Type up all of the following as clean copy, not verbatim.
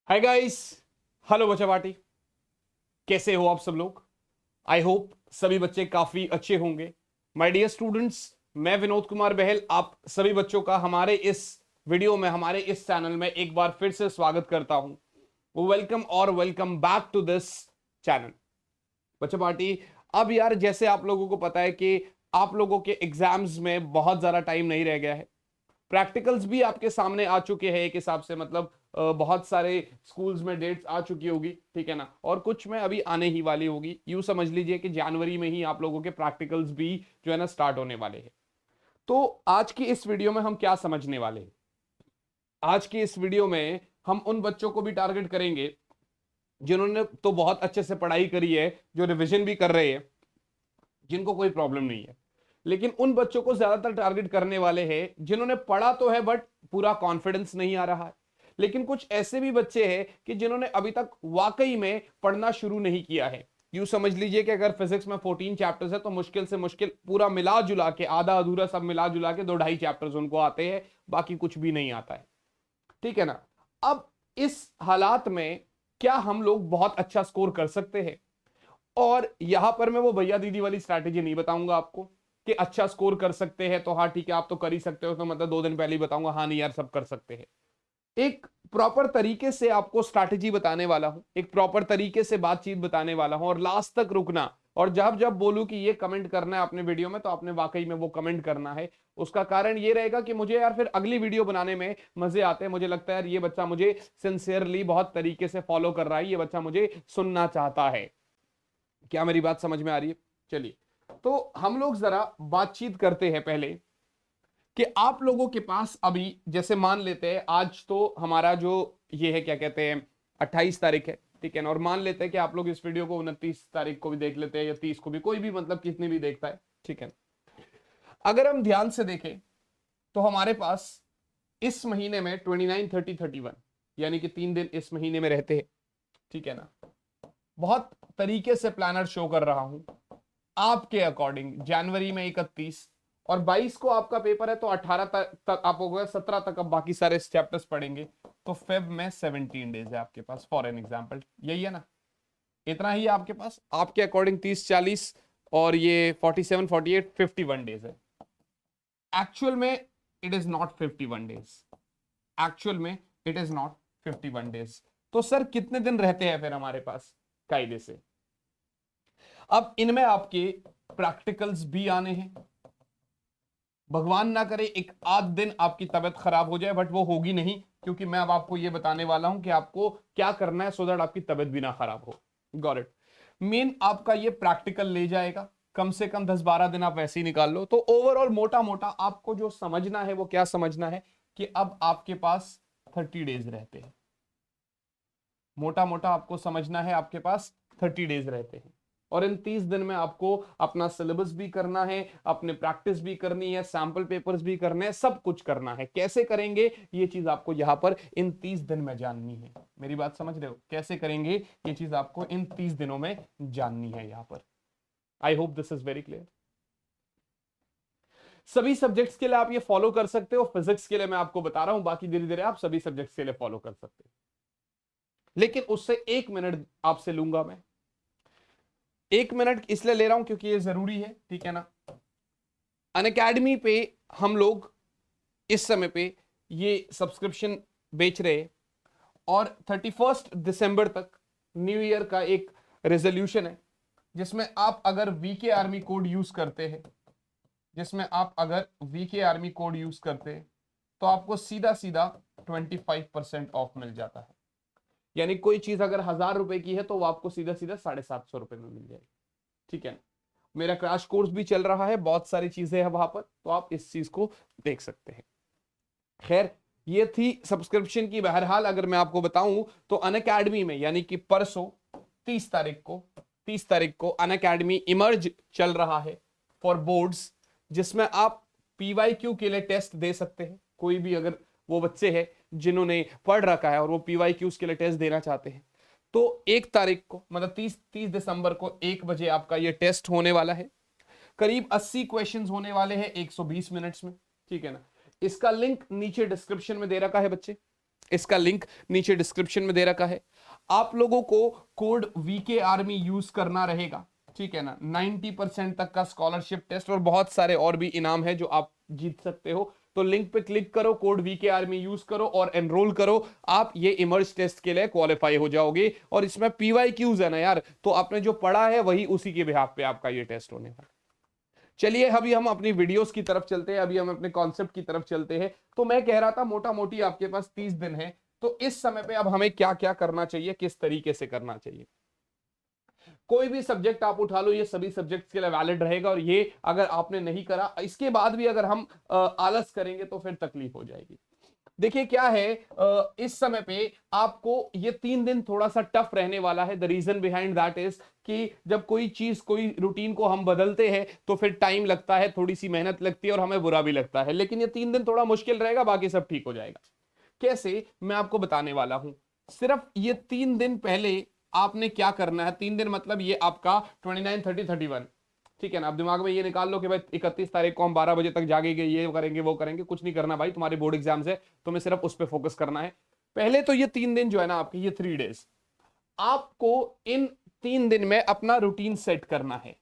Hi guys. Hello बच्चा party. कैसे हो आप सब लोग? आई होप सभी बच्चे काफी अच्छे होंगे। माय डियर स्टूडेंट्स, मैं विनोद कुमार बहल आप सभी बच्चों का हमारे इस वीडियो में, हमारे इस चैनल में एक बार फिर से स्वागत करता हूं। वेलकम और welcome back to this channel बच्चा पार्टी। अब यार, जैसे आप लोगों को पता है कि आप लोगों के एग्जाम्स में बहुत ज्यादा टाइम नहीं रह गया है। प्रैक्टिकल्स भी आपके सामने आ चुके हैं एक हिसाब से, मतलब बहुत सारे स्कूल्स में डेट्स आ चुकी होगी, ठीक है ना, और कुछ में अभी आने ही वाली होगी। यूं समझ लीजिए कि जनवरी में ही आप लोगों के प्रैक्टिकल्स भी जो है ना स्टार्ट होने वाले हैं। तो आज की इस वीडियो में हम क्या समझने वाले हैं? आज की इस वीडियो में हम उन बच्चों को भी टारगेट करेंगे जिन्होंने तो बहुत अच्छे से पढ़ाई करी है, जो रिविजन भी कर रहे हैं, जिनको कोई प्रॉब्लम नहीं है। लेकिन उन बच्चों को ज्यादातर टारगेट करने वाले हैं जिन्होंने पढ़ा तो है बट पूरा कॉन्फिडेंस नहीं आ रहा है। लेकिन कुछ ऐसे भी बच्चे हैं कि जिन्होंने अभी तक वाकई में पढ़ना शुरू नहीं किया है। यूं समझ लीजिए कि अगर फिजिक्स में 14 चैप्टर्स है तो मुश्किल से मुश्किल पूरा मिला जुला के, आधा अधूरा सब मिला जुला के 2-2.5 चैप्टर्स उनको आते हैं, बाकी कुछ भी नहीं आता है, ठीक है ना। अब इस हालात में क्या हम लोग बहुत अच्छा स्कोर कर सकते हैं? और यहां पर मैं वो भैया दीदी वाली स्ट्रैटेजी नहीं बताऊंगा आपको कि अच्छा स्कोर कर सकते हैं तो हाँ ठीक है आप तो कर ही सकते हो, तो मतलब 2 दिन पहले ही बताऊंगा हाँ नहीं यार सब कर सकते हैं। एक प्रॉपर तरीके से आपको स्ट्रैटेजी बताने वाला हूं, एक प्रॉपर तरीके से बातचीत बताने वाला हूं, और लास्ट तक रुकना। और जब जब बोलूं कि ये कमेंट करना है अपने वीडियो में, तो आपने वाकई में वो कमेंट करना है। उसका कारण ये रहेगा कि मुझे यार फिर अगली वीडियो बनाने में मजे आते हैं। मुझे लगता है यार ये बच्चा मुझे सिंसियरली बहुत तरीके से फॉलो कर रहा है, ये बच्चा मुझे सुनना चाहता है। क्या मेरी बात समझ में आ रही है? चलिए, तो हम लोग जरा बातचीत करते हैं पहले कि आप लोगों के पास अभी, जैसे मान लेते हैं आज तो हमारा जो ये है क्या कहते हैं 28 तारीख है, ठीक है ना, और मान लेते हैं कि आप लोग इस वीडियो को 29 तारीख को भी देख लेते हैं या 30 को भी, कोई भी मतलब कितनी भी देखता है, ठीक है ना। अगर हम ध्यान से देखें तो हमारे पास इस महीने में 29, 30, 31 यानी कि 3 दिन इस महीने में रहते हैं, ठीक है ना। बहुत तरीके से प्लानर शो कर रहा हूं आपके अकॉर्डिंग। जनवरी में 31 और 22 को आपका पेपर है, तो 18 तक आप हो गए, 17 तक अब बाकी सारे चैप्टर्स पढ़ेंगे। तो फेब में 17 डेज है आपके पास फॉर एन एग्जाम्पल, यही है ना। इतना ही है आपके पास, आपके अकॉर्डिंग 30, 40 और ये 47, 48, 51 डेज है। एक्चुअल में it is not 51 days. Actual में इट इज नॉट 51 डेज। तो सर कितने दिन रहते हैं फिर हमारे पास कायदे से? अब इनमें आपके प्रैक्टिकल्स भी आने हैं। भगवान ना करे एक आध दिन आपकी तबीयत खराब हो जाए, बट वो होगी नहीं, क्योंकि मैं अब आपको ये बताने वाला हूं कि आपको क्या करना है सो दैट आपकी तबीयत भी ना खराब हो। Got it. मेन आपका ये प्रैक्टिकल ले जाएगा कम से कम 10-12 दिन, आप वैसे ही निकाल लो। तो ओवरऑल मोटा मोटा आपको जो समझना है वो क्या समझना है कि अब आपके पास 30 डेज रहते हैं। मोटा मोटा आपको समझना है आपके पास 30 डेज रहते हैं, और इन 30 दिन में आपको अपना सिलेबस भी करना है, अपने प्रैक्टिस भी करनी है, सैंपल पेपर्स भी करने हैं, सब कुछ करना है। कैसे करेंगे ये चीज आपको यहां पर इन 30 दिन में जाननी है। मेरी बात समझ रहे हो? कैसे करेंगे ये चीज आपको इन 30 दिनों में जाननी है यहां पर। I hope this is very clear. सभी सब्जेक्ट्स के लिए आप ये फॉलो कर सकते हो। फिजिक्स के लिए मैं आपको बता रहा हूं, बाकी धीरे धीरे आप सभी सब्जेक्ट्स के लिए फॉलो कर सकते हो। लेकिन उससे 1 मिनट आपसे लूंगा मैं। 1 मिनट इसलिए ले रहा हूं क्योंकि ये जरूरी है, ठीक है ना। अनअकैडमी पे हम लोग इस समय पे ये सब्सक्रिप्शन बेच रहे हैं, और 31 दिसंबर तक न्यू ईयर का एक रेजोल्यूशन है, जिसमें आप अगर वीके आर्मी कोड यूज करते हैं, जिसमें आप अगर वीके आर्मी कोड यूज करते हैं, तो आपको सीधा सीधा 25% ऑफ मिल जाता है। यानी कोई चीज अगर 1000 रुपए की है तो वो आपको सीधा सीधा 750 रुपए में मिल जाएगी, ठीक है ना। मेरा क्रैश कोर्स भी चल रहा है, बहुत सारी चीजें हैं वहां पर, तो आप इस चीज को देख सकते हैं। खैर, ये थी सब्सक्रिप्शन की। बहरहाल अगर मैं आपको बताऊं तो अनअकैडमी में, यानी कि परसों 30 तारीख को, 30 तारीख को अनअकैडमी इमर्ज चल रहा है फॉर बोर्ड्स, जिसमें आप पीवाईक्यू के लिए टेस्ट दे सकते हैं। कोई भी अगर वो बच्चे हैं जिन्होंने पढ़ रखा है और वो पीवाईक्यूज के लिए टेस्ट देना चाहते हैं, तो 1 तारीख को, मतलब 30 दिसंबर को 1 बजे आपका ये टेस्ट होने वाला है। करीब 80 क्वेश्चंस होने वाले हैं 120 मिनट्स में, ठीक है ना। इसका लिंक नीचे डिस्क्रिप्शन में दे रखा है बच्चे। इसका लिंक नीचे डिस्क्रिप्शन में दे रखा है। आप लोगों को कोड वीके आर्मी यूज करना रहेगा, ठीक है ना। 90% तक का स्कॉलरशिप टेस्ट और बहुत सारे और भी इनाम है जो आप जीत सकते हो। तो लिंक पे क्लिक करो, कोड वीके आर्मी यूज करो और एनरोल करो। आप ये इमर्ज टेस्ट के लिए क्वालिफाई हो जाओगे। और इसमें पीवाईक्यूज है ना यार, तो आपने जो पढ़ा है वही उसी के बिहाफ पे आपका ये टेस्ट होने वाला। चलिए अभी हम अपनी वीडियोस की तरफ चलते हैं, अभी हम अपने कॉन्सेप्ट की तरफ चलते हैं। तो मैं कह रहा था मोटा मोटी आपके पास 30 दिन है, तो इस समय पे अब हमें क्या क्या करना चाहिए, किस तरीके से करना चाहिए। कोई भी सब्जेक्ट आप उठा लो, ये सभी सब्जेक्ट्स के लिए वैलिड रहेगा। और ये अगर आपने नहीं करा, इसके बाद भी अगर हम आलस करेंगे तो फिर तकलीफ हो जाएगी। देखिए क्या है, इस समय पे आपको ये 3 दिन थोड़ा सा टफ रहने वाला है। The reason behind that is कि जब कोई चीज, कोई रूटीन को हम बदलते हैं तो फिर टाइम लगता है, थोड़ी सी मेहनत लगती है और हमें बुरा भी लगता है। लेकिन ये 3 दिन थोड़ा मुश्किल रहेगा, बाकी सब ठीक हो जाएगा। कैसे, मैं आपको बताने वाला हूं। सिर्फ ये 3 दिन पहले आपने क्या करना है। 3 दिन मतलब ये आपका 29, 30, 31, ठीक है ना। आप दिमाग में ये निकाल लो कि भाई 31 तारीख को हम 12 बजे तक जागेंगे, ये करेंगे वो करेंगे। कुछ नहीं करना भाई, तुम्हारे बोर्ड एग्जाम्स है, तुम्हें सिर्फ उस पर फोकस करना है। पहले तो ये 3 दिन जो है ना आपके, ये 3 डेज, आपको इन 3 दिन में अपना रूटीन सेट करना है।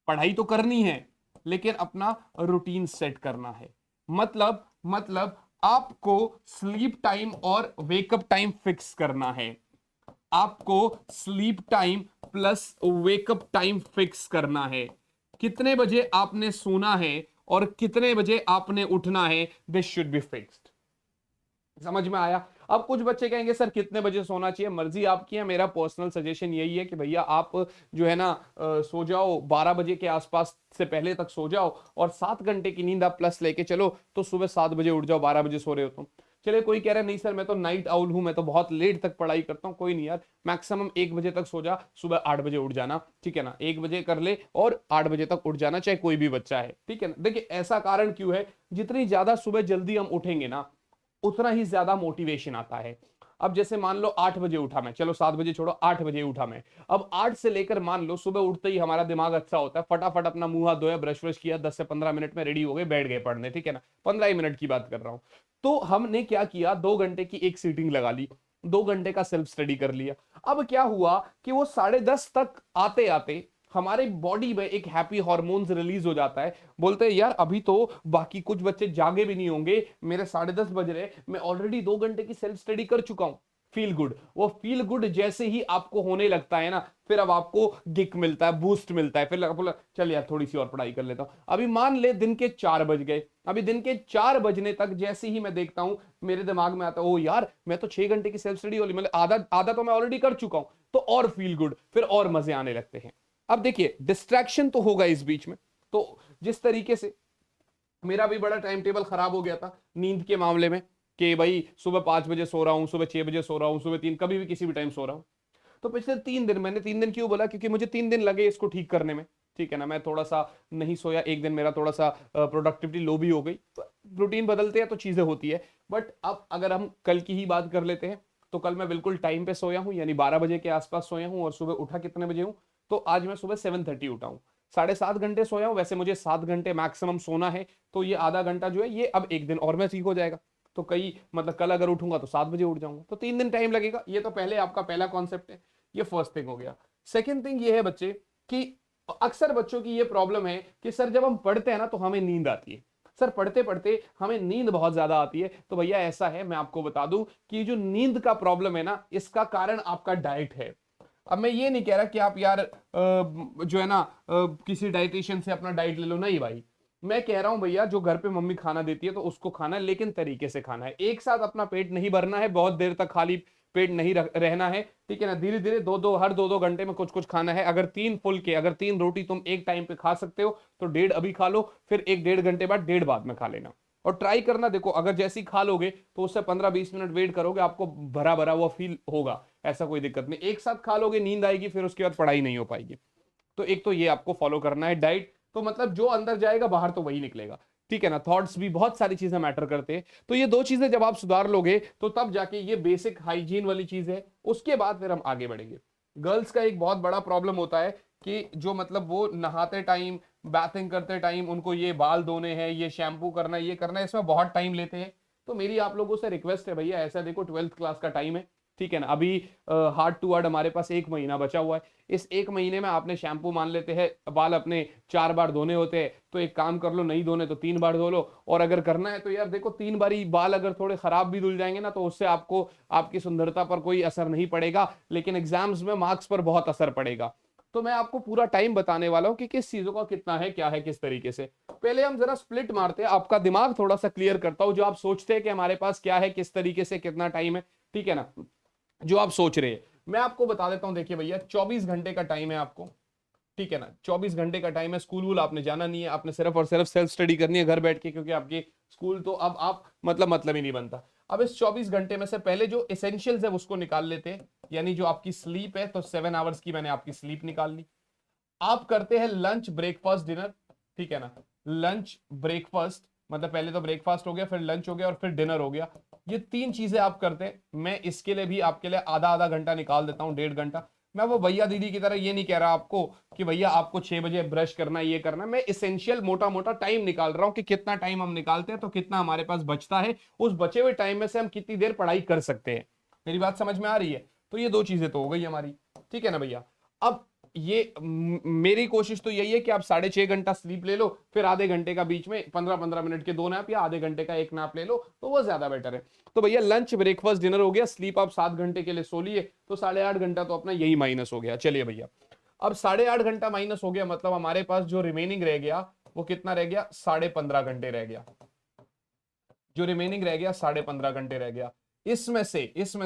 पढ़ाई तो करनी है लेकिन अपना रूटीन सेट करना है। मतलब आपको स्लीप टाइम और वेकअप टाइम फिक्स करना है। आपको sleep time plus wake up time fix करना है। कितने बजे आपने सोना है और कितने बजे आपने उठना है, दिस शुड बी फिक्स्ड। समझ में आया। अब कुछ बच्चे कहेंगे सर कितने बजे सोना चाहिए, मर्जी आपकी है। मेरा पर्सनल सजेशन यही है कि भैया आप जो है ना सो जाओ 12 बजे के आसपास से पहले तक सो जाओ और 7 घंटे की नींद आप प्लस लेके चलो, तो सुबह 7 बजे उठ जाओ, 12 बजे सो रहे हो तुम। चलिए कोई कह रहा है नहीं सर मैं तो नाइट आउल हूं, मैं तो बहुत लेट तक पढ़ाई करता हूं। कोई नहीं यार, मैक्सिमम 1 बजे तक सो जा, सुबह 8 बजे उठ जाना, ठीक है ना। 1 बजे कर ले और 8 बजे तक उठ जाना, चाहे कोई भी बच्चा है, ठीक है ना। देखिए ऐसा कारण क्यों है, जितनी ज्यादा सुबह जल्दी हम उठेंगे ना उतना ही ज्यादा मोटिवेशन आता है। अब जैसे मान लो 8 बजे उठा मैं, चलो 7 बजे छोड़ो, 8 बजे उठा मैं। अब 8 से लेकर मान लो सुबह उठते ही हमारा दिमाग अच्छा होता है, फटाफट अपना मुंह हाथ धोया, ब्रश व्रश किया, 10 से 15 मिनट में रेडी हो गए, बैठ गए पढ़ने, ठीक है ना। 15 ही मिनट की बात कर रहा हूं। तो हमने क्या किया, 2 घंटे की एक सीटिंग लगा ली, 2 घंटे का सेल्फ स्टडी कर लिया। अब क्या हुआ कि वो 10:30 तक आते आते हमारे बॉडी में एक हैप्पी हार्मोन्स रिलीज हो जाता है। बोलते हैं यार अभी तो बाकी कुछ बच्चे जागे भी नहीं होंगे, मेरे 10:30 बज रहे, मैं ऑलरेडी 2 घंटे की सेल्फ स्टडी कर चुका हूं। फील गुड, वो फील गुड जैसे ही आपको होने लगता है ना, फिर अब आपको गिक मिलता है, बूस्ट मिलता है, फिर बोला चल यार थोड़ी सी और पढ़ाई कर लेता हूं। अभी मान ले दिन के 4 बज गए, अभी दिन के 4 बजने तक जैसे ही मैं देखता हूं, मेरे दिमाग में आता है ओ यार मैं तो 6 घंटे की सेल्फ स्टडी वाली, मतलब आधा आधा तो मैं ऑलरेडी कर चुका हूं। तो और फील गुड, फिर और मजे आने लगते हैं। अब देखिए डिस्ट्रैक्शन तो होगा इस बीच में। तो जिस तरीके से मेरा भी बड़ा टाइम टेबल खराब हो गया था नींद के मामले में, कि भाई सुबह 5 बजे सो रहा हूं, सुबह 6 बजे सो रहा हूं, सुबह 3, कभी भी किसी भी टाइम सो रहा हूं। तो पिछले 3 दिन, मैंने 3 दिन क्यों बोला, क्योंकि मुझे 3 दिन लगे इसको ठीक करने में, ठीक है ना। मैं थोड़ा सा नहीं सोया, एक दिन मेरा थोड़ा सा प्रोडक्टिविटी लो भी हो गई। रूटीन बदलते हैं तो चीजें होती है। बट अब अगर हम कल की ही बात कर लेते हैं, तो कल मैं बिल्कुल टाइम पे सोया हूं, यानी 12 बजे के आसपास सोया हूं। और सुबह उठा कितने बजे हूं, तो आज मैं सुबह 7:30 उठा हूं। 7.5 घंटे सोया हूं। वैसे मुझे 7 घंटे मैक्सिमम सोना है, तो ये आधा घंटा जो है ये अब एक दिन और में ठीक हो जाएगा। तो कई मतलब कल अगर उठूंगा तो 7 बजे उठ जाऊंगा, तो 3 दिन टाइम लगेगा। ये तो पहले आपका पहला कॉन्सेप्ट है, ये फर्स्ट थिंग हो गया। सेकेंड थिंग ये है बच्चे कि अक्सर बच्चों की ये प्रॉब्लम है कि सर जब हम पढ़ते हैं ना तो हमें नींद आती है, सर पढ़ते पढ़ते हमें नींद बहुत ज्यादा आती है। तो भैया ऐसा है, मैं आपको बता दूं कि जो नींद का प्रॉब्लम है ना, इसका कारण आपका डाइट है। अब मैं ये नहीं कह रहा कि आप यार जो है ना किसी डाइटिशियन से अपना डाइट ले लो, नहीं भाई। मैं कह रहा हूं भैया जो घर पे मम्मी खाना देती है तो उसको खाना है, लेकिन तरीके से खाना है। एक साथ अपना पेट नहीं भरना है, बहुत देर तक खाली पेट नहीं रहना है, ठीक है ना। धीरे धीरे हर 2-2 घंटे में कुछ कुछ खाना है। अगर 3 रोटी तुम एक टाइम पे खा सकते हो तो 1.5 अभी खा लो, फिर 1-1.5 घंटे बाद 1.5 बाद में खा लेना। और ट्राई करना, देखो अगर जैसी खा लोगे तो उससे 15-20 मिनट वेट करोगे, आपको भरा भरा हुआ फील होगा, ऐसा कोई दिक्कत नहीं। एक साथ खा लोगे नींद आएगी, फिर उसके बाद पढ़ाई नहीं हो पाएगी। तो एक तो ये आपको फॉलो करना है डाइट। तो मतलब जो अंदर जाएगा बाहर तो वही निकलेगा, ठीक है ना। थॉट्स भी, बहुत सारी चीजें मैटर करते हैं। तो ये 2 चीजें जब आप सुधार लोगे तो तब जाके ये बेसिक हाइजीन वाली चीज है, उसके बाद फिर हम आगे बढ़ेंगे। गर्ल्स का एक बहुत बड़ा प्रॉब्लम होता है कि जो मतलब वो नहाते टाइम, बाथिंग करते टाइम उनको ये बाल धोने हैं, ये शैम्पू करना है, ये करना है, इसमें बहुत टाइम लेते हैं। तो मेरी आप लोगों से रिक्वेस्ट है भैया, ऐसा देखो 12th क्लास का टाइम है, ठीक है ना, अभी हार्ड टू हार्ड हमारे पास 1 महीना बचा हुआ है। इस 1 महीने में आपने शैम्पू मान लेते हैं, बाल अपने 4 बार धोने होते हैं, तो एक काम कर लो, नहीं धोने तो 3 बार धो लो। और अगर करना है तो यार देखो 3 बारी बाल अगर थोड़े खराब भी धुल जाएंगे ना, तो उससे आपको आपकी सुंदरता पर कोई असर नहीं पड़ेगा, लेकिन एग्जाम्स में मार्क्स पर बहुत असर पड़ेगा। तो मैं आपको पूरा टाइम बताने वाला हूं कि किस चीजों का कितना है, क्या है, किस तरीके से। पहले हम जरा स्प्लिट मारते हैं, आपका दिमाग थोड़ा सा क्लियर करता हूं, जो आप सोचते हैं कि हमारे पास क्या है, किस तरीके से कितना टाइम है, ठीक है ना, जो आप सोच रहे हैं मैं आपको बता देता हूं। देखिए भैया 24 घंटे का टाइम है आपको, ठीक है ना, 24 घंटे का टाइम है। स्कूल वूल आपने जाना नहीं है, आपने सिर्फ और सिर्फ सेल्फ स्टडी करनी है घर बैठ के, क्योंकि आपकी स्कूल तो अब आप मतलब ही नहीं बनता। अब इस 24 घंटे में से पहले जो एसेंशियल्स है उसको निकाल लेते हैं, यानी जो आपकी स्लीप है, तो 7 आवर्स की मैंने आपकी स्लीप निकाल ली। आप करते हैं लंच ब्रेकफास्ट डिनर, ठीक है ना, लंच ब्रेकफास्ट मतलब पहले तो ब्रेकफास्ट हो गया, फिर लंच हो गया और फिर डिनर हो गया। ये 3 चीजें आप करते हैं। मैं इसके लिए भी आपके लिए आधा आधा घंटा निकाल देता हूं, 1.5 घंटा। मैं वो भैया दीदी की तरह ये नहीं कह रहा आपको कि भैया आपको 6 बजे ब्रश करना है, ये करना है। मैं इसेंशियल मोटा मोटा टाइम निकाल रहा हूं कि कितना टाइम हम निकालते हैं तो कितना हमारे पास बचता है, उस बचे हुए टाइम में से हम कितनी देर पढ़ाई कर सकते हैं। मेरी बात समझ में आ रही है? तो ये 2 चीजें तो हो गई हमारी, ठीक है ना भैया। अब ये मेरी कोशिश तो यही है कि आप 6.5 घंटा स्लीप ले लो, फिर आधे घंटे का बीच में 15-15 मिनट के 2 नैप या आधे घंटे का 1 नैप ले लो, तो वो ज्यादा बेटर है। तो भैया लंच ब्रेकफास्ट डिनर हो गया, स्लीप आप 7 घंटे के लिए सो लिए, तो 8.5 घंटा तो अपना यही माइनस हो गया। चलिए भैया, अब 8.5 घंटा माइनस हो गया, मतलब हमारे पास जो रिमेनिंग रह गया वो कितना रह गया, 15.5 घंटे रह गया। जो रिमेनिंग रह गया 15.5 घंटे रह गया। इसमें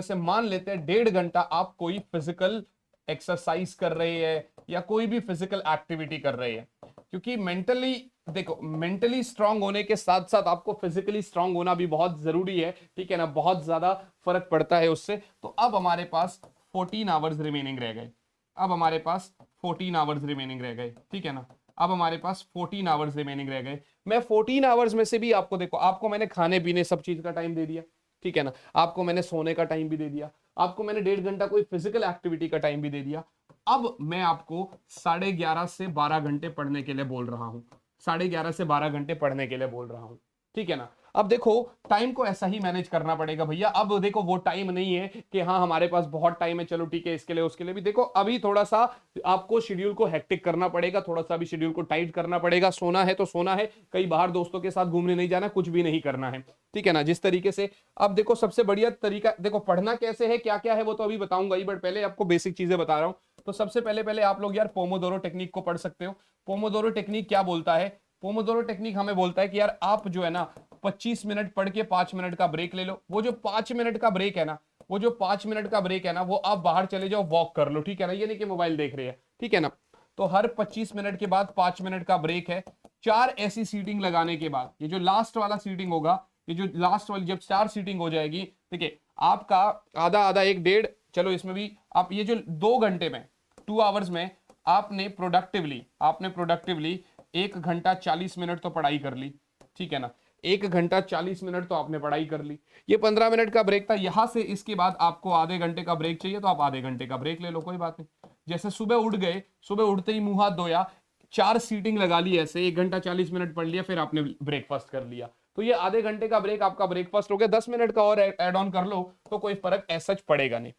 से मान लेते हैं 1.5 घंटा आप कोई फिजिकल एक्सरसाइज कर रहे हैं या कोई भी फिजिकल एक्टिविटी कर रहे हैं, क्योंकि मेंटली देखो, मेंटली स्ट्रांग होने के साथ साथ आपको फिजिकली स्ट्रांग होना भी बहुत जरूरी है, ठीक है ना, बहुत ज्यादा फर्क पड़ता है उससे। तो अब हमारे पास 14 आवर्स रिमेनिंग रह गए, अब हमारे पास 14 आवर्स रिमेनिंग रह गए, ठीक है ना, अब हमारे पास 14 आवर्स रिमेनिंग रह गए। मैं 14 आवर्स में से भी आपको देखो, आपको मैंने खाने पीने सब चीज का टाइम दे दिया, ठीक है ना, आपको मैंने सोने का टाइम भी दे दिया, आपको मैंने 1.5 घंटा कोई फिजिकल एक्टिविटी का टाइम भी दे दिया। अब मैं आपको 11:30 से 12 घंटे पढ़ने के लिए बोल रहा हूं, 11:30 से 12 घंटे पढ़ने के लिए बोल रहा हूं, ठीक है ना। अब देखो टाइम को ऐसा ही मैनेज करना पड़ेगा भैया। अब देखो वो टाइम नहीं है कि हाँ हमारे पास बहुत टाइम है, चलो ठीक है, इसके लिए उसके लिए भी देखो, अभी थोड़ा सा आपको शेड्यूल को हेक्टिक करना पड़ेगा, थोड़ा सा भी शेड्यूल को टाइट करना पड़ेगा। सोना है तो सोना है, कहीं बाहर दोस्तों के साथ घूमने नहीं जाना, कुछ भी नहीं करना है, ठीक है ना, जिस तरीके से। अब देखो सबसे बढ़िया तरीका, देखो पढ़ना कैसे है, क्या क्या है, वो तो अभी बताऊंगा ही, बट पहले आपको बेसिक चीजें बता रहा हूं। तो सबसे पहले पहले आप लोग यार पोमोडोरो टेक्निक को पढ़ सकते हो। पोमोडोरो टेक्निक क्या बोलता है? पोमोडोरो टेक्निक हमें बोलता है कि यार आप जो है ना 25 मिनट पढ़ के 5 मिनट का ब्रेक ले लो। वो जो 5 मिनट का ब्रेक है ना, वो जो 5 मिनट का ब्रेक है ना, वो आप बाहर चले जाओ, वॉक कर लो, ठीक है ना, ये नहीं कि मोबाइल देख रहे हैं, ठीक है ना। तो हर 25 मिनट के बाद 5 मिनट का ब्रेक है। 4 ऐसी सीटिंग लगाने के बाद, ये जो लास्ट वाला सीटिंग होगा, ये जो लास्ट वाली जब 4 सीटिंग हो जाएगी, ठीक है, आपका आधा आधा 1-1.5, चलो इसमें भी आप ये जो 2 घंटे में 2 आवर्स में आपने प्रोडक्टिवली 1 घंटा 40 मिनट तो पढ़ाई कर ली, ठीक है ना, 1 घंटा 40 मिनट तो आपने पढ़ाई कर ली। ये 15 मिनट का ब्रेक था, यहां से इसके बाद आपको आधे घंटे का ब्रेक चाहिए तो आप आधे घंटे का ब्रेक ले लो, कोई बात नहीं। जैसे सुबह उठ गए, सुबह उठते ही मुंह हाथ धोया, 4 सीटिंग लगा ली, ऐसे 1 घंटा 40 मिनट पढ़ लिया, फिर आपने ब्रेकफास्ट कर लिया, तो ये आधे घंटे का ब्रेक आपका ब्रेकफास्ट हो गया। 10 मिनट का और ऐड ऑन कर लो तो कोई फर्क ऐसा पड़ेगा नहीं।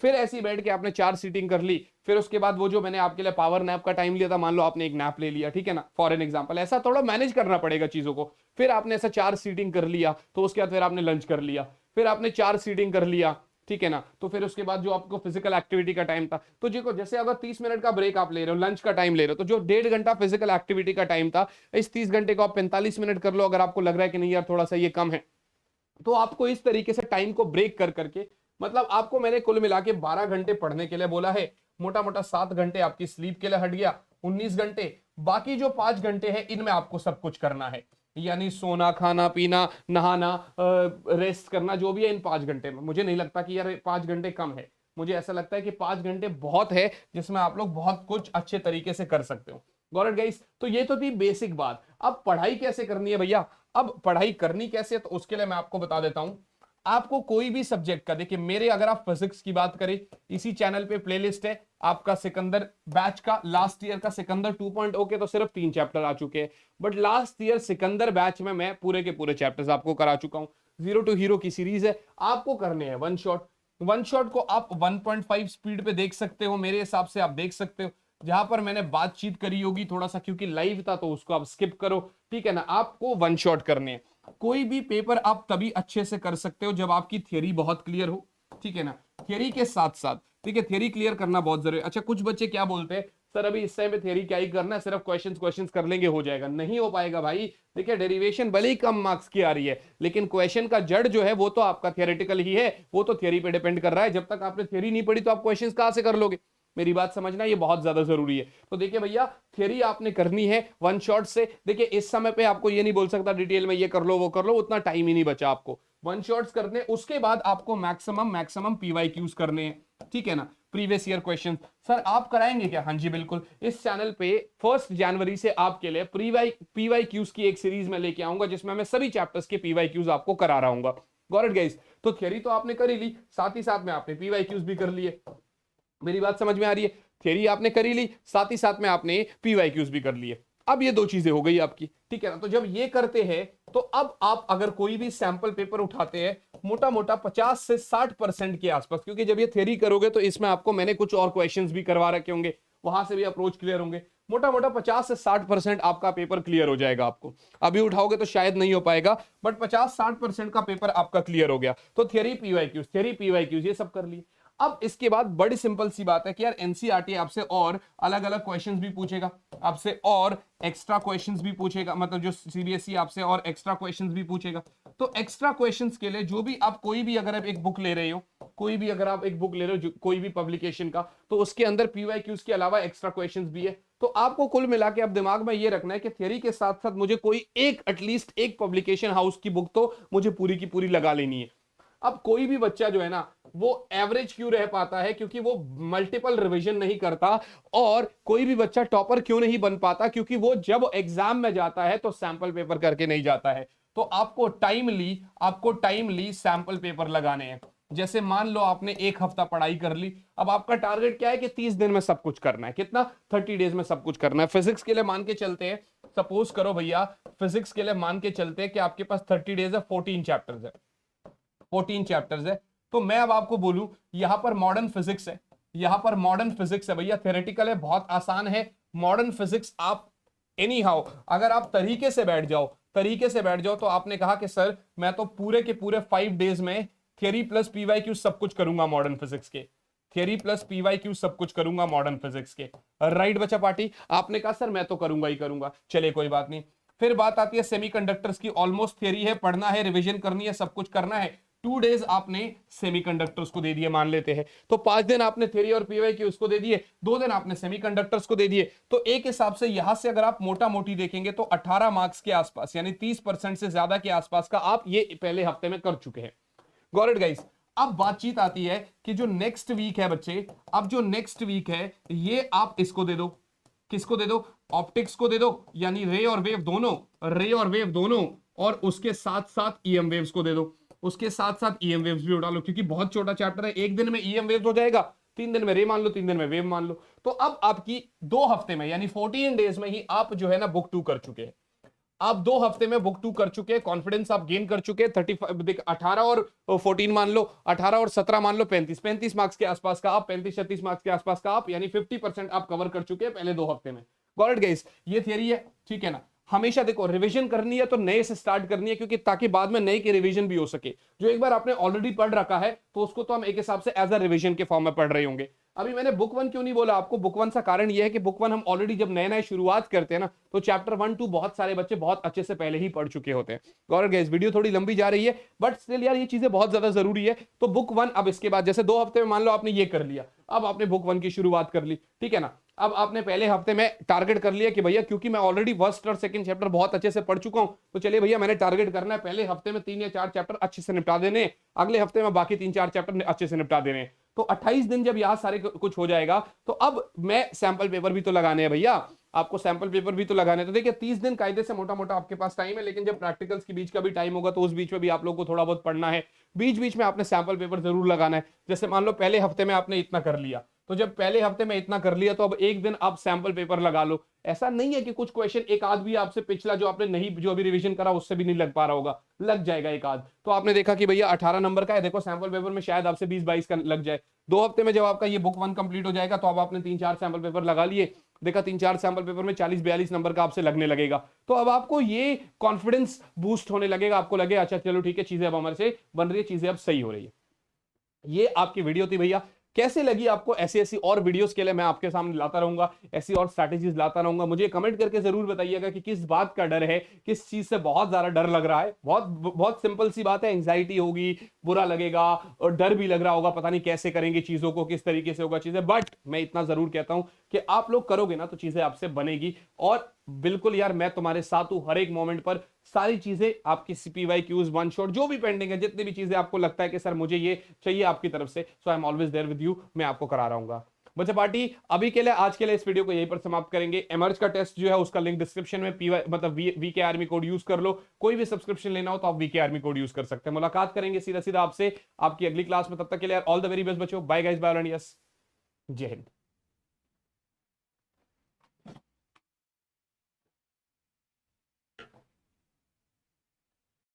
फिर ऐसी बैठ के आपने 4 सीटिंग कर ली, फिर उसके बाद वो जो मैंने आपके लिए पावर नैप का टाइम लिया था, मान लो आपने एक नैप ले लिया, ठीक है ना, फॉर एन एग्जांपल, ऐसा थोड़ा मैनेज करना पड़ेगा चीजों को। फिर आपने ऐसा 4 सीटिंग कर लिया, तो उसके बाद फिर आपने लंच कर लिया, फिर आपने 4 सीटिंग कर लिया, ठीक है ना, तो फिर उसके बाद जो आपको फिजिकल एक्टिविटी का टाइम था, तो देखो जैसे अगर 30 मिनट का ब्रेक आप ले रहे हो, लंच का टाइम ले रहे हो, तो जो 1.5 घंटा फिजिकल एक्टिविटी का टाइम था, इस 30 घंटे को आप 45 मिनट कर लो, अगर आपको लग रहा है कि नहीं यार थोड़ा सा ये कम है, तो आपको इस तरीके से टाइम को ब्रेक कर करके, मतलब आपको मैंने कुल मिला के 12 घंटे पढ़ने के लिए बोला है, मोटा मोटा 7 घंटे आपकी स्लीप के लिए हट गया, 19 घंटे। बाकी जो 5 घंटे हैं इनमें आपको सब कुछ करना है, यानी सोना, खाना पीना, नहाना, रेस्ट करना, जो भी है इन 5 घंटे में। मुझे नहीं लगता कि यार 5 घंटे कम है, मुझे ऐसा लगता है कि 5 घंटे बहुत है, जिसमें आप लोग बहुत कुछ अच्छे तरीके से कर सकते हो। Got it guys? तो ये तो थी बेसिक बात। अब पढ़ाई कैसे करनी है भैया? अब पढ़ाई करनी कैसे है, तो उसके लिए मैं आपको बता देता हूं। आपको कोई भी सब्जेक्ट का, देखिए मेरे अगर आप फिजिक्स की बात करें, इसी चैनल पे प्लेलिस्ट है आपका सिकंदर बैच का, लास्ट ईयर का सिकंदर 2.0 के तो सिर्फ 3 चैप्टर आ चुके हैं, but last year Sikandar batch में मैं पूरे के पूरे चैप्टर्स आपको करा चुका हूं। जीरो टू हीरो की सीरीज है, आपको करने हैं वन शॉट। वन शॉट को आप 1.5 स्पीड पे देख सकते हो, मेरे हिसाब से आप देख सकते हो। जहां पर मैंने बातचीत करी होगी थोड़ा सा, क्योंकि लाइव था तो उसको आप स्किप करो, ठीक है ना। आपको वन शॉट करने हैं। कोई भी पेपर आप तभी अच्छे से कर सकते हो जब आपकी थियरी बहुत क्लियर हो, ठीक है ना। थियरी के साथ साथ, ठीक है, थियरी क्लियर करना बहुत जरूरी है। अच्छा, कुछ बच्चे क्या बोलते हैं, सर अभी इस टाइम पे थियरी क्या ही करना है, सिर्फ क्वेश्चंस कर लेंगे हो जाएगा। नहीं हो पाएगा भाई। देखिए डेरिवेशन भले ही कम मार्क्स की आ रही है, लेकिन क्वेश्चन का जड़ जो है वो तो आपका थियोरेटिकल ही है, वो तो थियरी पे डिपेंड कर रहा है। जब तक आपने थियरी नहीं पढ़ी तो आप क्वेश्चंस कहां से कर लोगे। मेरी बात समझना, ये बहुत ज्यादा जरूरी है। तो देखिए भैया, थियरी आपने करनी है वन शॉट से। देखिए इस समय पे आपको ये नहीं बोल सकता डिटेल में ये कर लो वो कर लो, उतना टाइम ही नहीं बचा आपको। वन शॉट्स करने, उसके बाद आपको मैक्सिमम पीवाईक्यूज करने हैं, ठीक है ना। प्रीवियस ईयर क्वेश्चन सर आप कराएंगे क्या? हाँ जी बिल्कुल। इस चैनल पे 1 जनवरी से आपके लिए पीवाईक्यूज की एक सीरीज में लेके आऊंगा, जिसमें मैं सभी चैप्टर्स के पीवाईक्यूज आपको करा रहा हूँ। Got it guys? तो थियरी तो आपने कर ही ली, साथ ही साथ में आपने पीवाईक्यूज भी कर लिए। मेरी बात समझ में आ रही है? थियरी आपने करी ली, साथ ही साथ में आपने पीवाईक्यूज भी कर लिए। अब ये दो चीजें हो गई आपकी, ठीक है ना। तो जब ये करते हैं तो अब आप अगर कोई भी सैंपल पेपर उठाते हैं, मोटा मोटा 50 से 60% के आसपास, क्योंकि जब ये थियरी करोगे तो इसमें आपको मैंने कुछ और क्वेश्चंस भी करवा रखे होंगे, वहां से भी अप्रोच क्लियर होंगे। मोटा मोटा 50 से 60% आपका पेपर क्लियर हो जाएगा। आपको अभी उठाओगे तो शायद नहीं हो पाएगा, बट 50-60% का पेपर आपका क्लियर हो गया। तो थियरी पीवाईक्यूज ये सब कर लिए। अब इसके बाद बड़ी सिंपल सी बात है कि यार एनसीईआरटी आपसे और अलग अलग क्वेश्चंस भी पूछेगा, आपसे और एक्स्ट्रा क्वेश्चंस भी पूछेगा, मतलब जो सीबीएसई आपसे और एक्स्ट्रा क्वेश्चंस भी पूछेगा। तो एक्स्ट्रा क्वेश्चंस के लिए जो भी आप कोई भी अगर आप एक बुक ले रहे हो, कोई भी पब्लिकेशन का, तो उसके अंदर पीवाईक्यूज के अलावा एक्स्ट्रा क्वेश्चंस भी है। तो आपको कुल मिला के अब दिमाग में ये रखना है कि थियरी के साथ साथ मुझे कोई एक एटलीस्ट एक पब्लिकेशन हाउस की बुक तो मुझे पूरी की पूरी लगा लेनी है। अब कोई भी बच्चा जो है ना वो एवरेज क्यों रह पाता है? क्योंकि वो मल्टीपल रिवीजन नहीं करता। और कोई भी बच्चा टॉपर क्यों नहीं बन पाता? क्योंकि वो जब एग्जाम में जाता है तो सैंपल पेपर करके नहीं जाता है। तो आपको टाइमली सैंपल पेपर लगाने हैं। जैसे मान लो आपने एक हफ्ता पढ़ाई कर ली, अब आपका टारगेट क्या है कि 30 दिन में सब कुछ करना है। कितना? 30 डेज में सब कुछ करना है। फिजिक्स के लिए मान के चलते हैं, सपोज करो भैया, फिजिक्स के लिए मान के चलते हैं कि आपके पास 30 डेज है, 14 चैप्टर्स है। तो मैं अब आपको बोलूं, यहां पर मॉडर्न फिजिक्स है भैया, थ्योरेटिकल है, बहुत आसान है। मॉडर्न फिजिक्स आप एनी हाउ अगर आप तरीके से बैठ जाओ तो आपने कहा कि सर मैं तो पूरे के पूरे 5 डेज में थियरी प्लस पीवाईक्यू सब कुछ करूंगा मॉडर्न फिजिक्स के, राइट बच्चा पार्टी? आपने कहा सर मैं तो करूंगा ही करूंगा, चलिए कोई बात नहीं। फिर बात आती है सेमीकंडक्टर्स की, ऑलमोस्ट थियरी है, पढ़ना है, रिवीजन करनी है, सब कुछ करना है। 2 डेज आपने सेमीकंडक्टर्स को दे दिए मान लेते हैं, तो 5 दिन आपने थ्योरी और पीवाईक्यू उसको दे दिए, 2 दिन आपने सेमीकंडक्टर्स को दे दिए। तो एक हिसाब से यहां से अगर आप मोटा मोटी देखेंगे तो 18 मार्क्स के आसपास, यानी 30% से ज्यादा के आसपास का आप ये पहले हफ्ते में कर चुके हैं। Got it guys? अब बातचीत आती है कि जो नेक्स्ट वीक है बच्चे, अब जो नेक्स्ट वीक है ये आप इसको दे दो। किसको दे दो? ऑप्टिक्स को दे दो, यानी रे और वेव दोनों, और उसके साथ साथ ईएम वेव्स को दे दो। उसके साथ साथ ईएम वेव्स भी उठा लो, क्योंकि बहुत छोटा चैप्टर है, एक दिन में ईएम वेव्स हो जाएगा, 3 दिन में रे मान लो, 3 दिन में वेव मान लो। तो अब आपकी 2 हफ्ते में, यानी 14 डेज में ही आप जो है ना बुक 2 कर चुके हैं। आप 2 हफ्ते में बुक 2 कर चुके हैं, कॉन्फिडेंस आप गेन कर चुके हैं। 18 और 14 मान लो, 18 और 17 मान लो, 35 मार्क्स के आसपास का आप, 35-36 मार्क्स के आसपास का आप, यानी 50% आप कवर कर चुके हैं पहले 2 हफ्ते में। Got it guys? ये थियरी है, ठीक है ना। हमेशा देखो रिवीजन करनी है तो नए से स्टार्ट करनी है, क्योंकि ताकि बाद में नए की रिवीजन भी हो सके। जो एक बार आपने ऑलरेडी पढ़ रखा है तो उसको तो हम एक हिसाब से एज अ रिवीजन के फॉर्म में पढ़ रहे होंगे। अभी मैंने बुक 1 क्यों नहीं बोला आपको? बुक 1 का कारण यह है कि बुक 1 हम ऑलरेडी जब नए शुरुआत करते हैं ना, तो चैप्टर 1-2 बहुत सारे बच्चे बहुत अच्छे से पहले ही पढ़ चुके होते हैं। Got it guys? वीडियो थोड़ी लंबी जा रही है, बट स्टिल यार ये चीजें बहुत ज्यादा जरूरी है। तो बुक 1 अब इसके बाद, जैसे 2 हफ्ते में मान लो आपने ये कर लिया, अब आपने बुक 1 की शुरुआत कर ली, ठीक है ना। अब आपने पहले हफ्ते में टारगेट कर लिया कि भैया क्योंकि मैं ऑलरेडी फर्स्ट और सेकंड चैप्टर बहुत अच्छे से पढ़ चुका हूं, तो चलिए भैया मैंने टारगेट करना है पहले हफ्ते में 3 या 4 चैप्टर अच्छे से निपटा देने, अगले हफ्ते में बाकी 3-4 चैप्टर अच्छे से निपटा देने। तो 28 दिन जब यहां सारे कुछ हो जाएगा, तो अब मैं सैंपल पेपर भी तो लगाने हैं भैया, आपको सैंपल पेपर भी तो लगाने। तो देखिए 30 दिन कायदे से मोटा मोटा आपके पास टाइम है, लेकिन जब प्रैक्टिकल्स के बीच का भी टाइम होगा तो उस बीच में भी आप लोगों को थोड़ा बहुत पढ़ना है। बीच बीच में आपने सैंपल पेपर जरूर लगाना है। जैसे मान लो पहले हफ्ते में आपने इतना कर लिया, तो जब पहले हफ्ते में इतना कर लिया तो अब एक दिन आप सैंपल पेपर लगा लो। ऐसा नहीं है कि कुछ क्वेश्चन एक आध भी आपसे पिछला जो आपने नहीं, जो अभी रिवीजन करा उससे भी नहीं लग पा रहा होगा, लग जाएगा एक आध। तो आपने देखा कि भैया 18 नंबर का है, देखो सैंपल पेपर में शायद आपसे 20-22 का लग जाए। 2 हफ्ते में जब आपका ये बुक 1 कंप्लीट हो जाएगा तो अब आपने 3-4 सैंपल पेपर लगा लिए, देखा 3-4 सैंपल पेपर में 40-42 नंबर का आपसे लगने लगेगा। तो अब आपको ये कॉन्फिडेंस बूस्ट होने लगेगा, आपको लगे अच्छा चलो ठीक है, चीजें अब हमारे से बन रही है, चीजें अब सही हो रही है। ये आपकी वीडियो थी भैया, कैसे लगी आपको? ऐसी ऐसी और वीडियोस के लिए मैं आपके सामने लाता रहूंगा, ऐसी और स्ट्रैटेजीज लाता रहूंगा। मुझे कमेंट करके जरूर बताइएगा कि किस बात का डर है, किस चीज से बहुत ज्यादा डर लग रहा है। बहुत बहुत सिंपल सी बात है, एंजाइटी होगी, बुरा लगेगा और डर भी लग रहा होगा, पता नहीं कैसे करेंगे चीजों को, किस तरीके से होगा चीजें। बट मैं इतना जरूर कहता हूं कि आप लोग करोगे ना तो चीजें आपसे बनेगी। और बिल्कुल यार मैं तुम्हारे साथ हूं हर एक मोमेंट पर। सारी चीजें आपकी सीपीवाई क्यूज, वन शॉट, जो भी पेंडिंग है, जितनी भी चीजें आपको लगता है कि सर मुझे ये चाहिए आपकी तरफ से, so I am always there with you, मैं आपको करा रहा हूँ। बच्चा पार्टी अभी के लिए, आज के लिए इस वीडियो को यहीं पर समाप्त करेंगे। एमर्ज का टेस्ट जो है उसका लिंक डिस्क्रिप्शन में, पीवाई मतलब वीके आर्मी कोड यूज कर लो। कोई भी सब्सक्रिप्शन लेना हो तो आप वीके आर्मी कोड यूज कर सकते हैं। मुलाकात करेंगे सीधा सीधा आपसे आपकी अगली क्लास में, तब तक के लिए ऑल द वेरी बेस्ट बच्चों। Bye guys, bye and yes, जय हिंद।